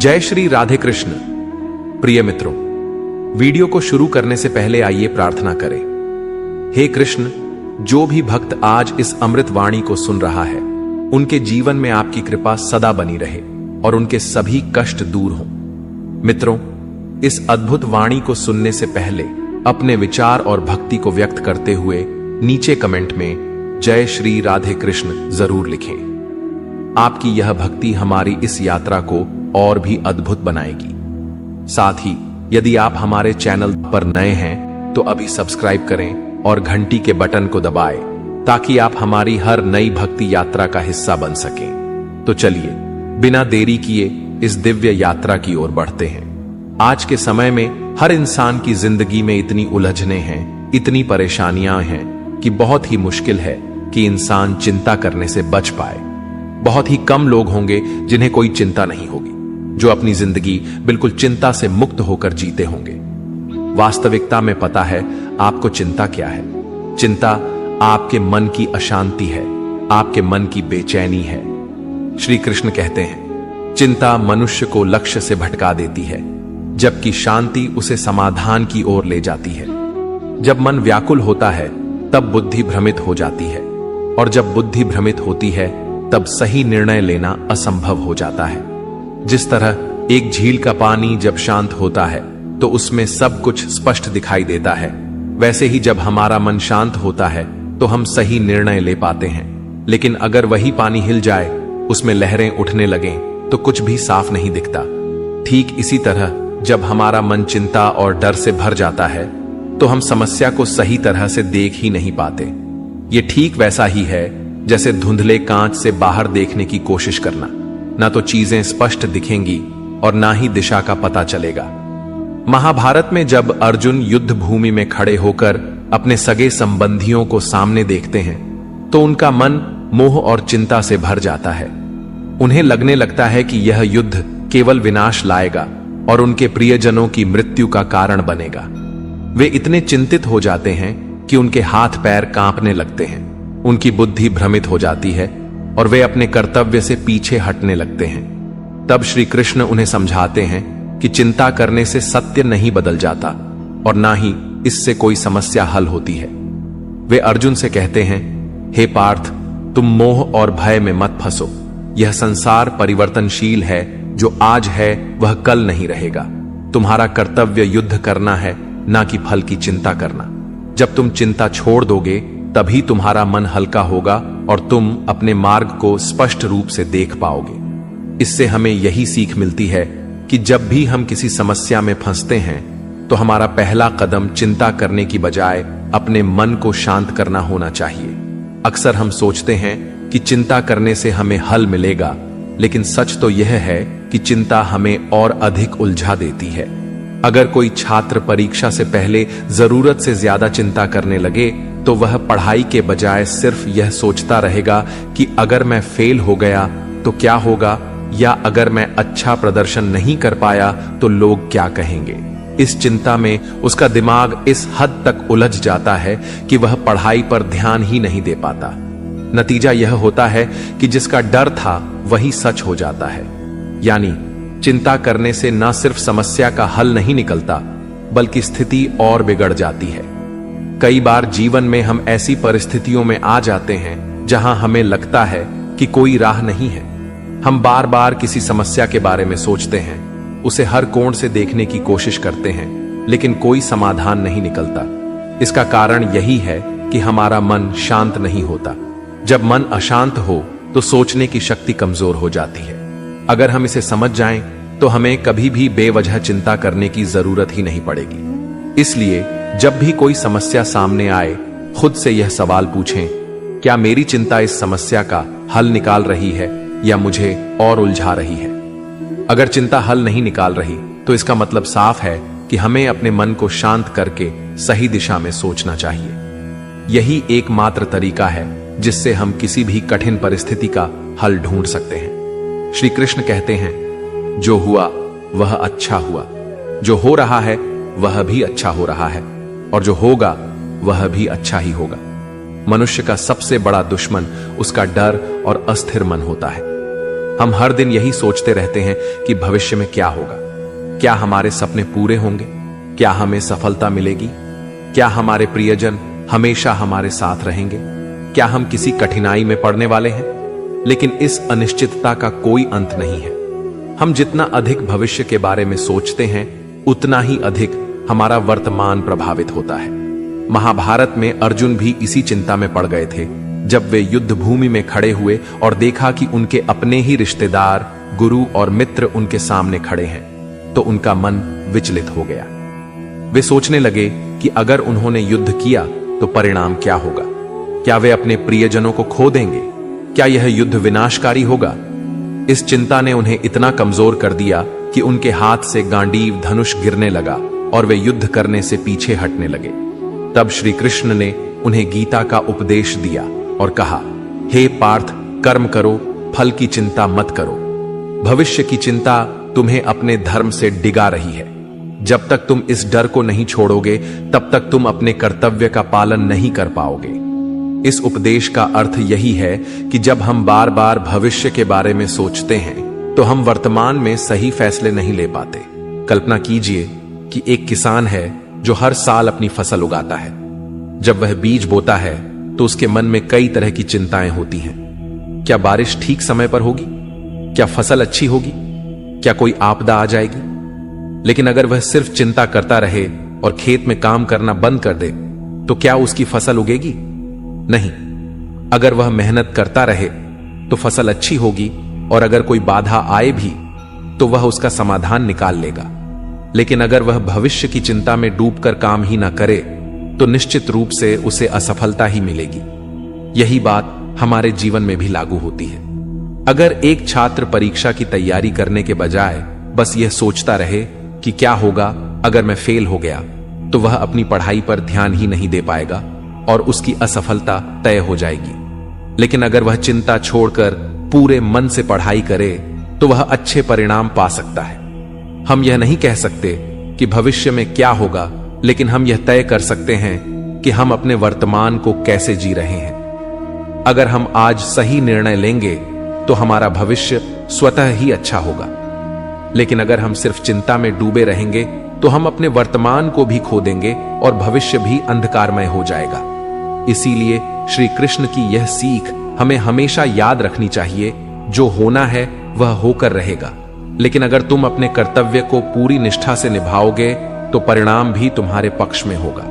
जय श्री राधे कृष्ण। प्रिय मित्रों, वीडियो को शुरू करने से पहले आइए प्रार्थना करें। हे कृष्ण, जो भी भक्त आज इस अमृत वाणी को सुन रहा है, उनके जीवन में आपकी कृपा सदा बनी रहे और उनके सभी कष्ट दूर हों। मित्रों, इस अद्भुत वाणी को सुनने से पहले अपने विचार और भक्ति को व्यक्त करते हुए नीचे कमेंट में जय श्री राधे कृष्ण जरूर लिखें। आपकी यह भक्ति हमारी इस यात्रा को और भी अद्भुत बनाएगी। साथ ही यदि आप हमारे चैनल पर नए हैं तो अभी सब्सक्राइब करें और घंटी के बटन को दबाएं ताकि आप हमारी हर नई भक्ति यात्रा का हिस्सा बन सकें। तो चलिए बिना देरी किए इस दिव्य यात्रा की ओर बढ़ते हैं। आज के समय में हर इंसान की जिंदगी में इतनी उलझनें हैं, इतनी परेशानियां हैं कि बहुत ही मुश्किल है कि इंसान चिंता करने से बच पाए। बहुत ही कम लोग होंगे जिन्हें कोई चिंता नहीं होगी, जो अपनी जिंदगी बिल्कुल चिंता से मुक्त होकर जीते होंगे। वास्तविकता में पता है आपको चिंता क्या है? चिंता आपके मन की अशांति है, आपके मन की बेचैनी है। श्री कृष्ण कहते हैं, चिंता मनुष्य को लक्ष्य से भटका देती है, जबकि शांति उसे समाधान की ओर ले जाती है। जब मन व्याकुल होता है तब बुद्धि भ्रमित हो जाती है, और जब बुद्धि भ्रमित होती है तब सही निर्णय लेना असंभव हो जाता है। जिस तरह एक झील का पानी जब शांत होता है तो उसमें सब कुछ स्पष्ट दिखाई देता है, वैसे ही जब हमारा मन शांत होता है तो हम सही निर्णय ले पाते हैं। लेकिन अगर वही पानी हिल जाए, उसमें लहरें उठने लगें तो कुछ भी साफ नहीं दिखता। ठीक इसी तरह जब हमारा मन चिंता और डर से भर जाता है तो हम समस्या को सही तरह से देख ही नहीं पाते। ये ठीक वैसा ही है जैसे धुंधले कांच से बाहर देखने की कोशिश करना। ना तो चीजें स्पष्ट दिखेंगी और ना ही दिशा का पता चलेगा। महाभारत में जब अर्जुन युद्ध भूमि में खड़े होकर अपने सगे संबंधियों को सामने देखते हैं तो उनका मन मोह और चिंता से भर जाता है। उन्हें लगने लगता है कि यह युद्ध केवल विनाश लाएगा और उनके प्रियजनों की मृत्यु का कारण बनेगा। वे इतने चिंतित हो जाते हैं कि उनके हाथ पैर कांपने लगते हैं, उनकी बुद्धि भ्रमित हो जाती है और वे अपने कर्तव्य से पीछे हटने लगते हैं। तब श्री कृष्ण उन्हें समझाते हैं कि चिंता करने से सत्य नहीं बदल जाता और ना ही इससे कोई समस्या हल होती है। वे अर्जुन से कहते हैं, हे पार्थ, तुम मोह और भय में मत फंसो। यह संसार परिवर्तनशील है, जो आज है वह कल नहीं रहेगा। तुम्हारा कर्तव्य युद्ध करना है, ना कि फल की चिंता करना। जब तुम चिंता छोड़ दोगे तभी तुम्हारा मन हल्का होगा और तुम अपने मार्ग को स्पष्ट रूप से देख पाओगे। इससे हमें यही सीख मिलती है कि जब भी हम किसी समस्या में फंसते हैं तो हमारा पहला कदम चिंता करने की बजाय अपने मन को शांत करना होना चाहिए। अक्सर हम सोचते हैं कि चिंता करने से हमें हल मिलेगा, लेकिन सच तो यह है कि चिंता हमें और अधिक उलझा देती है। अगर कोई छात्र परीक्षा से पहले जरूरत से ज्यादा चिंता करने लगे तो वह पढ़ाई के बजाय सिर्फ यह सोचता रहेगा कि अगर मैं फेल हो गया तो क्या होगा, या अगर मैं अच्छा प्रदर्शन नहीं कर पाया तो लोग क्या कहेंगे। इस चिंता में उसका दिमाग इस हद तक उलझ जाता है कि वह पढ़ाई पर ध्यान ही नहीं दे पाता। नतीजा यह होता है कि जिसका डर था वही सच हो जाता है। यानी चिंता करने से न सिर्फ समस्या का हल नहीं निकलता, बल्कि स्थिति और बिगड़ जाती है। कई बार जीवन में हम ऐसी परिस्थितियों में आ जाते हैं जहां हमें लगता है कि कोई राह नहीं है। हम बार बार किसी समस्या के बारे में सोचते हैं, उसे हर कोण से देखने की कोशिश करते हैं, लेकिन कोई समाधान नहीं निकलता। इसका कारण यही है कि हमारा मन शांत नहीं होता। जब मन अशांत हो तो सोचने की शक्ति कमजोर हो जाती है। अगर हम इसे समझ जाएं तो हमें कभी भी बेवजह चिंता करने की जरूरत ही नहीं पड़ेगी। इसलिए जब भी कोई समस्या सामने आए, खुद से यह सवाल पूछें, क्या मेरी चिंता इस समस्या का हल निकाल रही है या मुझे और उलझा रही है? अगर चिंता हल नहीं निकाल रही तो इसका मतलब साफ है कि हमें अपने मन को शांत करके सही दिशा में सोचना चाहिए। यही एकमात्र तरीका है जिससे हम किसी भी कठिन परिस्थिति का हल ढूंढ सकते हैं। श्री कृष्ण कहते हैं, जो हुआ वह अच्छा हुआ, जो हो रहा है वह भी अच्छा हो रहा है, और जो होगा वह भी अच्छा ही होगा। मनुष्य का सबसे बड़ा दुश्मन उसका डर और अस्थिर मन होता है। हम हर दिन यही सोचते रहते हैं कि भविष्य में क्या होगा, क्या हमारे सपने पूरे होंगे, क्या हमें सफलता मिलेगी, क्या हमारे प्रियजन हमेशा हमारे साथ रहेंगे, क्या हम किसी कठिनाई में पड़ने वाले हैं। लेकिन इस अनिश्चितता का कोई अंत नहीं है। हम जितना अधिक भविष्य के बारे में सोचते हैं, उतना ही अधिक हमारा वर्तमान प्रभावित होता है। महाभारत में अर्जुन भी इसी चिंता में पड़ गए थे जब वे युद्ध भूमि में खड़े हुए और देखा कि उनके अपने ही रिश्तेदार, गुरु और मित्र उनके सामने खड़े हैं, तो उनका मन विचलित हो गया। वे सोचने लगे कि अगर उन्होंने युद्ध किया तो परिणाम क्या होगा, क्या वे अपने प्रियजनों को खो देंगे, क्या यह युद्ध विनाशकारी होगा। इस चिंता ने उन्हें इतना कमजोर कर दिया कि उनके हाथ से गांडीव धनुष गिरने लगा और वे युद्ध करने से पीछे हटने लगे। तब श्री कृष्ण ने उन्हें गीता का उपदेश दिया और कहा, हे पार्थ, कर्म करो, फल की चिंता मत करो। भविष्य की चिंता तुम्हें अपने धर्म से डिगा रही है। जब तक तुम इस डर को नहीं छोड़ोगे, तब तक तुम अपने कर्तव्य का पालन नहीं कर पाओगे। इस उपदेश का अर्थ यही है कि जब हम बार बार भविष्य के बारे में सोचते हैं, तो हम वर्तमान में सही फैसले नहीं ले पाते। कल्पना कीजिए कि एक किसान है जो हर साल अपनी फसल उगाता है। जब वह बीज बोता है तो उसके मन में कई तरह की चिंताएं होती हैं। क्या बारिश ठीक समय पर होगी? क्या फसल अच्छी होगी? क्या कोई आपदा आ जाएगी? लेकिन अगर वह सिर्फ चिंता करता रहे और खेत में काम करना बंद कर दे, तो क्या उसकी फसल उगेगी? नहीं। अगर वह मेहनत करता रहे तो फसल अच्छी होगी, और अगर कोई बाधा आए भी तो वह उसका समाधान निकाल लेगा। लेकिन अगर वह भविष्य की चिंता में डूबकर काम ही ना करे, तो निश्चित रूप से उसे असफलता ही मिलेगी। यही बात हमारे जीवन में भी लागू होती है। अगर एक छात्र परीक्षा की तैयारी करने के बजाय बस यह सोचता रहे कि क्या होगा अगर मैं फेल हो गया, तो वह अपनी पढ़ाई पर ध्यान ही नहीं दे पाएगा और उसकी असफलता तय हो जाएगी। लेकिन अगर वह चिंता छोड़कर पूरे मन से पढ़ाई करे, तो वह अच्छे परिणाम पा सकता है। हम यह नहीं कह सकते कि भविष्य में क्या होगा, लेकिन हम यह तय कर सकते हैं कि हम अपने वर्तमान को कैसे जी रहे हैं। अगर हम आज सही निर्णय लेंगे तो हमारा भविष्य स्वतः ही अच्छा होगा। लेकिन अगर हम सिर्फ चिंता में डूबे रहेंगे, तो हम अपने वर्तमान को भी खो देंगे और भविष्य भी अंधकारमय हो जाएगा। इसीलिए श्री कृष्ण की यह सीख हमें हमेशा याद रखनी चाहिए, जो होना है वह होकर रहेगा। लेकिन अगर तुम अपने कर्तव्य को पूरी निष्ठा से निभाओगे, तो परिणाम भी तुम्हारे पक्ष में होगा।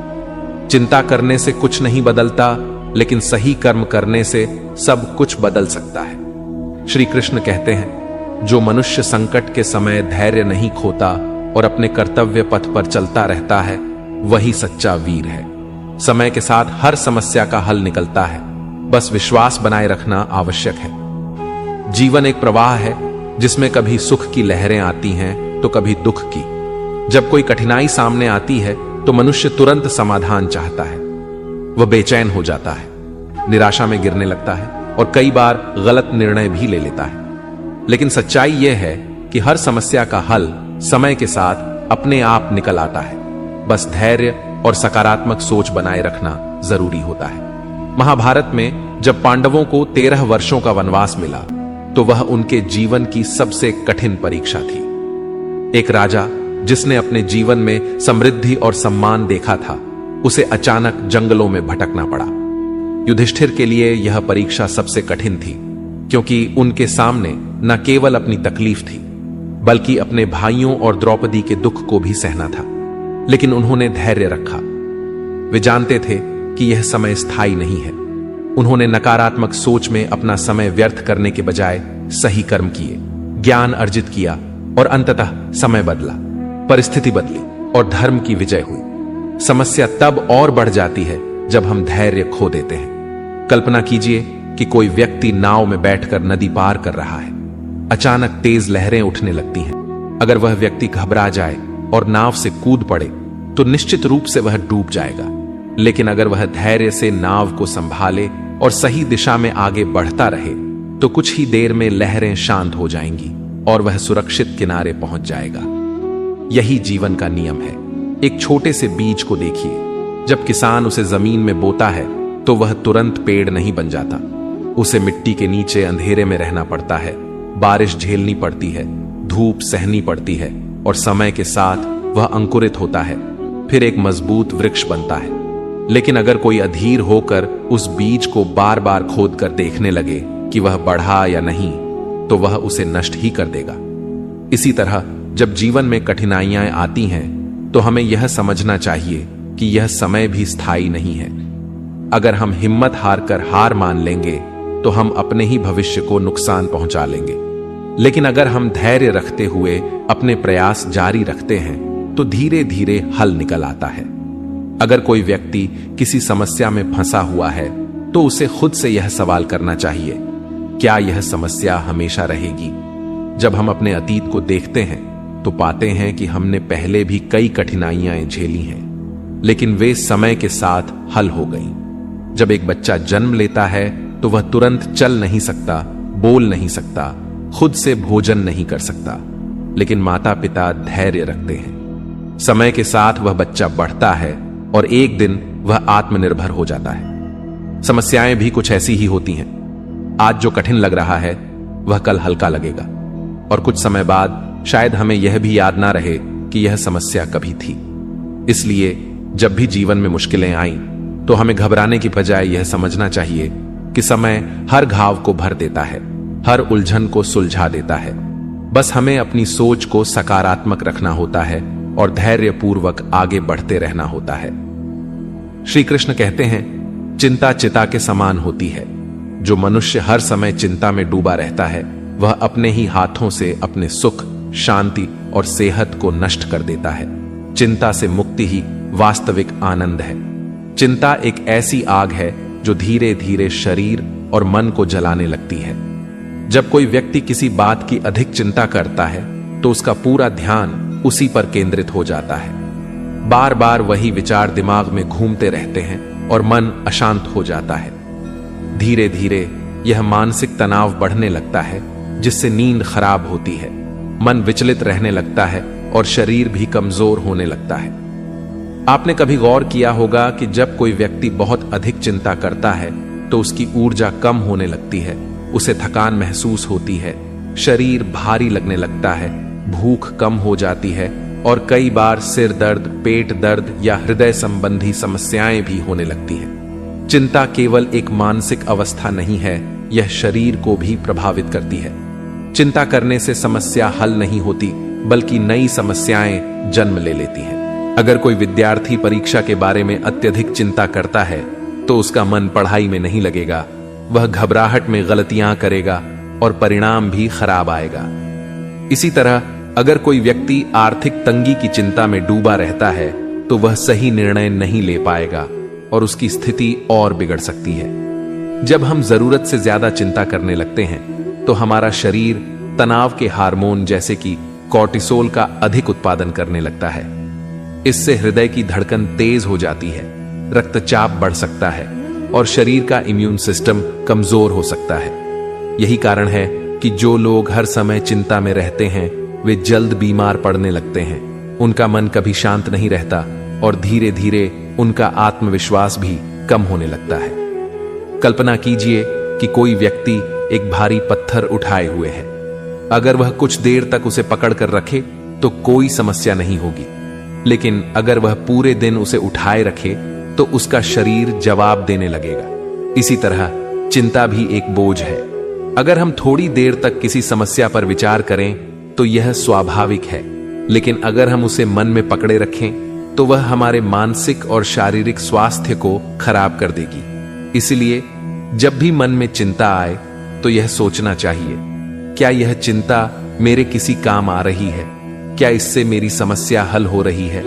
चिंता करने से कुछ नहीं बदलता, लेकिन सही कर्म करने से सब कुछ बदल सकता है। श्री कृष्ण कहते हैं, जो मनुष्य संकट के समय धैर्य नहीं खोता और अपने कर्तव्य पथ पर चलता रहता है, वही सच्चा वीर है। समय के साथ हर समस्या का हल निकलता है, बस विश्वास बनाए रखना आवश्यक है। जीवन एक प्रवाह है जिसमें कभी सुख की लहरें आती हैं तो कभी दुख की। जब कोई कठिनाई सामने आती है तो मनुष्य तुरंत समाधान चाहता है। वह बेचैन हो जाता है, निराशा में गिरने लगता है और कई बार गलत निर्णय भी ले लेता है। लेकिन सच्चाई यह है कि हर समस्या का हल समय के साथ अपने आप निकल आता है। बस धैर्य और सकारात्मक सोच बनाए रखना जरूरी होता है। महाभारत में जब पांडवों को 13 वर्षों का वनवास मिला, तो वह उनके जीवन की सबसे कठिन परीक्षा थी। एक राजा जिसने अपने जीवन में समृद्धि और सम्मान देखा था, उसे अचानक जंगलों में भटकना पड़ा। युधिष्ठिर के लिए यह परीक्षा सबसे कठिन थी, क्योंकि उनके सामने न केवल अपनी तकलीफ थी, बल्कि अपने भाइयों और द्रौपदी के दुख को भी सहना था। लेकिन उन्होंने धैर्य रखा। वे जानते थे कि यह समय स्थायी नहीं है। उन्होंने नकारात्मक सोच में अपना समय व्यर्थ करने के बजाय सही कर्म किए, ज्ञान अर्जित किया और अंततः समय बदला, परिस्थिति बदली और धर्म की विजय हुई। समस्या तब और बढ़ जाती है जब हम धैर्य खो देते हैं। कल्पना कीजिए कि कोई व्यक्ति नाव में बैठकर नदी पार कर रहा है। अचानक तेज लहरें उठने लगती हैं। अगर वह व्यक्ति घबरा जाए और नाव से कूद पड़े, तो निश्चित रूप से वह डूब जाएगा। लेकिन अगर वह धैर्य से नाव को संभाले और सही दिशा में आगे बढ़ता रहे, तो कुछ ही देर में लहरें शांत हो जाएंगी और वह सुरक्षित किनारे पहुंच जाएगा। यही जीवन का नियम है। एक छोटे से बीज को देखिए। जब किसान उसे जमीन में बोता है, तो वह तुरंत पेड़ नहीं बन जाता। उसे मिट्टी के नीचे अंधेरे में रहना पड़ता है, बारिश झेलनी पड़ती है, धूप सहनी पड़ती है और समय के साथ वह अंकुरित होता है, फिर एक मजबूत वृक्ष बनता है। लेकिन अगर कोई अधीर होकर उस बीज को बार बार खोद कर देखने लगे कि वह बढ़ा या नहीं, तो वह उसे नष्ट ही कर देगा। इसी तरह जब जीवन में कठिनाइयां आती हैं, तो हमें यह समझना चाहिए कि यह समय भी स्थायी नहीं है। अगर हम हिम्मत हारकर हार मान लेंगे, तो हम अपने ही भविष्य को नुकसान पहुंचा लेंगे। लेकिन अगर हम धैर्य रखते हुए अपने प्रयास जारी रखते हैं, तो धीरे धीरे हल निकल आता है। अगर कोई व्यक्ति किसी समस्या में फंसा हुआ है, तो उसे खुद से यह सवाल करना चाहिए, क्या यह समस्या हमेशा रहेगी? जब हम अपने अतीत को देखते हैं, तो पाते हैं कि हमने पहले भी कई कठिनाइयां झेली हैं, लेकिन वे समय के साथ हल हो गईं। जब एक बच्चा जन्म लेता है, तो वह तुरंत चल नहीं सकता, बोल नहीं सकता, खुद से भोजन नहीं कर सकता, लेकिन माता पिता धैर्य रखते हैं। समय के साथ वह बच्चा बढ़ता है और एक दिन वह आत्मनिर्भर हो जाता है। समस्याएं भी कुछ ऐसी ही होती हैं। आज जो कठिन लग रहा है, वह कल हल्का लगेगा, और कुछ समय बाद शायद हमें यह भी याद ना रहे कि यह समस्या कभी थी। इसलिए जब भी जीवन में मुश्किलें आईं, तो हमें घबराने की बजाय यह समझना चाहिए कि समय हर घाव को भर देता है, हर उलझन को सुलझा देता है। बस हमें अपनी सोच को सकारात्मक रखना होता है और धैर्यपूर्वक आगे बढ़ते रहना होता है। श्री कृष्ण कहते हैं, चिंता चिता के समान होती है। जो मनुष्य हर समय चिंता में डूबा रहता है, वह अपने ही हाथों से अपने सुख, शांति और सेहत को नष्ट कर देता है। चिंता से मुक्ति ही वास्तविक आनंद है। चिंता एक ऐसी आग है जो धीरे धीरे शरीर और मन को जलाने लगती है। जब कोई व्यक्ति किसी बात की अधिक चिंता करता है, तो उसका पूरा ध्यान उसी पर केंद्रित हो जाता है। बार बार वही विचार दिमाग में घूमते रहते हैं और मन अशांत हो जाता है। धीरे धीरे यह मानसिक तनाव बढ़ने लगता है, जिससे नींद खराब होती है, मन विचलित रहने लगता है और शरीर भी कमजोर होने लगता है। आपने कभी गौर किया होगा कि जब कोई व्यक्ति बहुत अधिक चिंता करता है, तो उसकी ऊर्जा कम होने लगती है, उसे थकान महसूस होती है, शरीर भारी लगने लगता है, भूख कम हो जाती है और कई बार सिर दर्द, पेट दर्द या हृदय संबंधी समस्याएं भी होने लगती हैं। चिंता केवल एक मानसिक अवस्था नहीं है, यह शरीर को भी प्रभावित करती है। चिंता करने से समस्या हल नहीं होती, बल्कि नई समस्याएं जन्म ले लेती हैं। अगर कोई विद्यार्थी परीक्षा के बारे में अत्यधिक चिंता करता है, तो उसका मन पढ़ाई में नहीं लगेगा, वह घबराहट में गलतियां करेगा और परिणाम भी खराब आएगा। इसी तरह अगर कोई व्यक्ति आर्थिक तंगी की चिंता में डूबा रहता है, तो वह सही निर्णय नहीं ले पाएगा और उसकी स्थिति और बिगड़ सकती है। जब हम जरूरत से ज्यादा चिंता करने लगते हैं, तो हमारा शरीर तनाव के हार्मोन जैसे कि कॉर्टिसोल का अधिक उत्पादन करने लगता है। इससे हृदय की धड़कन तेज हो जाती है, रक्तचाप बढ़ सकता है और शरीर का इम्यून सिस्टम कमजोर हो सकता है। यही कारण है कि जो लोग हर समय चिंता में रहते हैं, वे जल्द बीमार पड़ने लगते हैं। उनका मन कभी शांत नहीं रहता और धीरे धीरे उनका आत्मविश्वास भी कम होने लगता है। कल्पना कीजिए कि कोई व्यक्ति एक भारी पत्थर उठाए हुए है। अगर वह कुछ देर तक उसे पकड़ कर रखे, तो कोई समस्या नहीं होगी, लेकिन अगर वह पूरे दिन उसे उठाए रखे, तो उसका शरीर जवाब देने लगेगा। इसी तरह चिंता भी एक बोझ है। अगर हम थोड़ी देर तक किसी समस्या पर विचार करें, तो यह स्वाभाविक है, लेकिन अगर हम उसे मन में पकड़े रखें, तो वह हमारे मानसिक और शारीरिक स्वास्थ्य को खराब कर देगी। इसलिए जब भी मन में चिंता आए, तो यह सोचना चाहिए, क्या यह चिंता मेरे किसी काम आ रही है? क्या इससे मेरी समस्या हल हो रही है?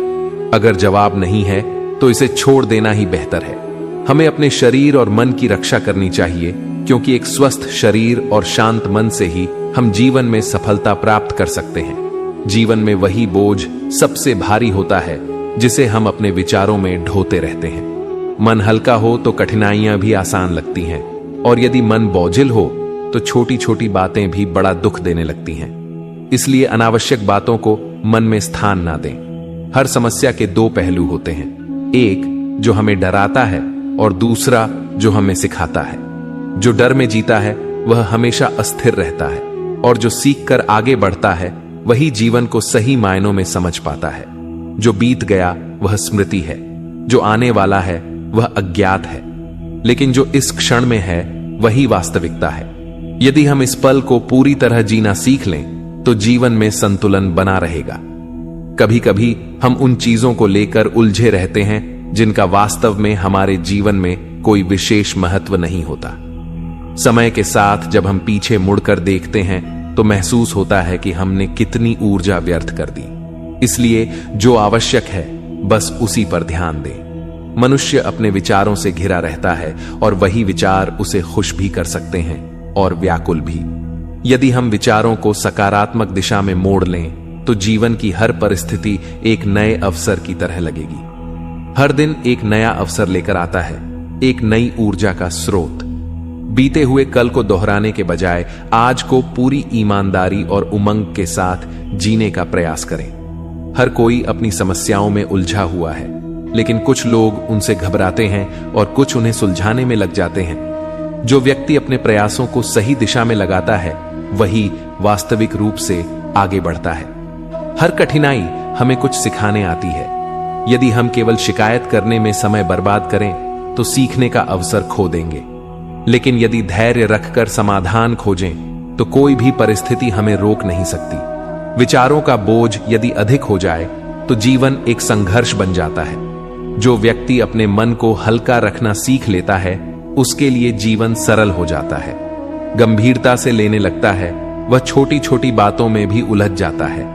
अगर जवाब नहीं है, तो इसे छोड़ देना ही बेहतर है। हमें अपने शरीर और मन की रक्षा करनी चाहिए, क्योंकि एक स्वस्थ शरीर और शांत मन से ही हम जीवन में सफलता प्राप्त कर सकते हैं। जीवन में वही बोझ सबसे भारी होता है, जिसे हम अपने विचारों में ढोते रहते हैं। मन हल्का हो तो कठिनाइयां भी आसान लगती हैं, और यदि मन बोझिल हो, तो छोटी छोटी बातें भी बड़ा दुख देने लगती हैं। इसलिए अनावश्यक बातों को मन में स्थान ना दें। हर समस्या के दो पहलू होते हैं, एक जो हमें डराता है और दूसरा जो हमें सिखाता है। जो डर में जीता है, वह हमेशा अस्थिर रहता है, और जो सीखकर आगे बढ़ता है वही जीवन को सही मायनों में समझ पाता है। जो बीत गया वह स्मृति है, जो आने वाला है वह अज्ञात है, लेकिन जो इस क्षण में है वही वास्तविकता है। यदि हम इस पल को पूरी तरह जीना सीख लें तो जीवन में संतुलन बना रहेगा। कभी कभी हम उन चीजों को लेकर उलझे रहते हैं जिनका वास्तव में हमारे जीवन में कोई विशेष महत्व नहीं होता। समय के साथ जब हम पीछे मुड़कर देखते हैं तो महसूस होता है कि हमने कितनी ऊर्जा व्यर्थ कर दी। इसलिए जो आवश्यक है बस उसी पर ध्यान दें। मनुष्य अपने विचारों से घिरा रहता है और वही विचार उसे खुश भी कर सकते हैं और व्याकुल भी। यदि हम विचारों को सकारात्मक दिशा में मोड़ लें तो जीवन की हर परिस्थिति एक नए अवसर की तरह लगेगी। हर दिन एक नया अवसर लेकर आता है, एक नई ऊर्जा का स्रोत। बीते हुए कल को दोहराने के बजाय आज को पूरी ईमानदारी और उमंग के साथ जीने का प्रयास करें। हर कोई अपनी समस्याओं में उलझा हुआ है, लेकिन कुछ लोग उनसे घबराते हैं और कुछ उन्हें सुलझाने में लग जाते हैं। जो व्यक्ति अपने प्रयासों को सही दिशा में लगाता है वही वास्तविक रूप से आगे बढ़ता है। हर कठिनाई हमें कुछ सिखाने आती है। यदि हम केवल शिकायत करने में समय बर्बाद करें तो सीखने का अवसर खो देंगे, लेकिन यदि धैर्य रखकर समाधान खोजें तो कोई भी परिस्थिति हमें रोक नहीं सकती। विचारों का बोझ यदि अधिक हो जाए तो जीवन एक संघर्ष बन जाता है। जो व्यक्ति अपने मन को हल्का रखना सीख लेता है उसके लिए जीवन सरल हो जाता है। गंभीरता से लेने लगता है वह छोटी छोटी बातों में भी उलझ जाता है।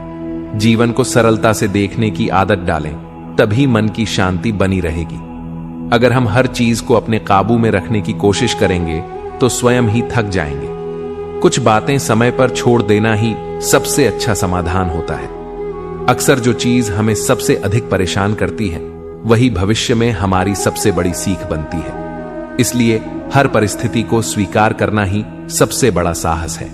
जीवन को सरलता से देखने की आदत डालें, तभी मन की शांति बनी रहेगी। अगर हम हर चीज को अपने काबू में रखने की कोशिश करेंगे तो स्वयं ही थक जाएंगे। कुछ बातें समय पर छोड़ देना ही सबसे अच्छा समाधान होता है। अक्सर जो चीज हमें सबसे अधिक परेशान करती है वही भविष्य में हमारी सबसे बड़ी सीख बनती है। इसलिए हर परिस्थिति को स्वीकार करना ही सबसे बड़ा साहस है।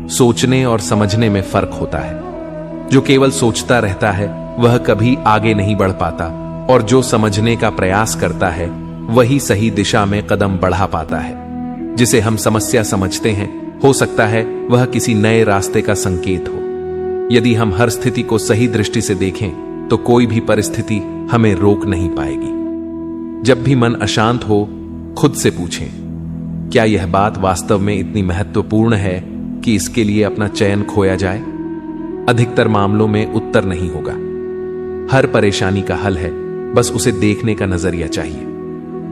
सोचने और समझने में फर्क होता है। जो केवल सोचता रहता है वह कभी आगे नहीं बढ़ पाता, और जो समझने का प्रयास करता है वही सही दिशा में कदम बढ़ा पाता है। जिसे हम समस्या समझते हैं हो सकता है वह किसी नए रास्ते का संकेत हो। यदि हम हर स्थिति को सही दृष्टि से देखें तो कोई भी परिस्थिति हमें रोक नहीं पाएगी। जब भी मन अशांत हो खुद से पूछें, क्या यह बात वास्तव में इतनी महत्वपूर्ण है कि इसके लिए अपना चयन खोया जाए? अधिकतर मामलों में उत्तर नहीं होगा। हर परेशानी का हल है, बस उसे देखने का नजरिया चाहिए।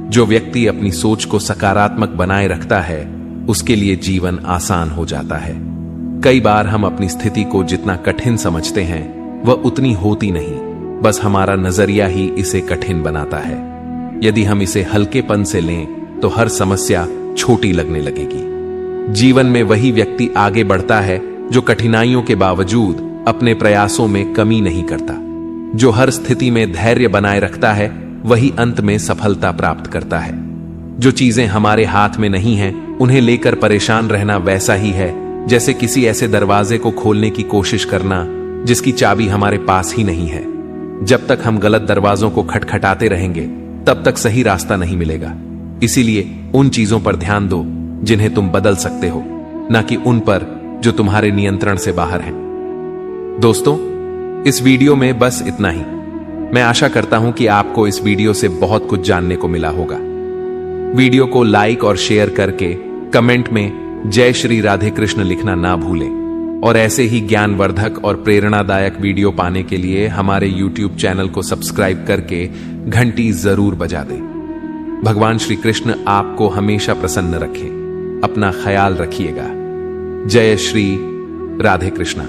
जो व्यक्ति अपनी सोच को सकारात्मक बनाए रखता है उसके लिए जीवन आसान हो जाता है। कई बार हम अपनी स्थिति को जितना कठिन समझते हैं वह उतनी होती नहीं, बस हमारा नजरिया ही इसे कठिन बनाता है। यदि हम इसे हल्केपन से लें तो हर समस्या छोटी लगने लगेगी। जीवन में वही व्यक्ति आगे बढ़ता है जो कठिनाइयों के बावजूद अपने प्रयासों में कमी नहीं करता। जो हर स्थिति में धैर्य बनाए रखता है वही अंत में सफलता प्राप्त करता है। जो चीजें हमारे हाथ में नहीं हैं उन्हें लेकर परेशान रहना वैसा ही है जैसे किसी ऐसे दरवाजे को खोलने की कोशिश करना जिसकी चाबी हमारे पास ही नहीं है। जब तक हम गलत दरवाजों को खटखटाते रहेंगे तब तक सही रास्ता नहीं मिलेगा। इसीलिए उन चीजों पर ध्यान दो जिन्हें तुम बदल सकते हो, ना कि उन पर जो तुम्हारे नियंत्रण से बाहर हैं। दोस्तों, इस वीडियो में बस इतना ही। मैं आशा करता हूं कि आपको इस वीडियो से बहुत कुछ जानने को मिला होगा। वीडियो को लाइक और शेयर करके कमेंट में जय श्री राधे कृष्ण लिखना ना भूलें, और ऐसे ही ज्ञानवर्धक और प्रेरणादायक वीडियो पाने के लिए हमारे YouTube चैनल को सब्सक्राइब करके घंटी जरूर बजा दें। भगवान श्री कृष्ण आपको हमेशा प्रसन्न रखें। अपना ख्याल रखिएगा। जय श्री राधे कृष्ण।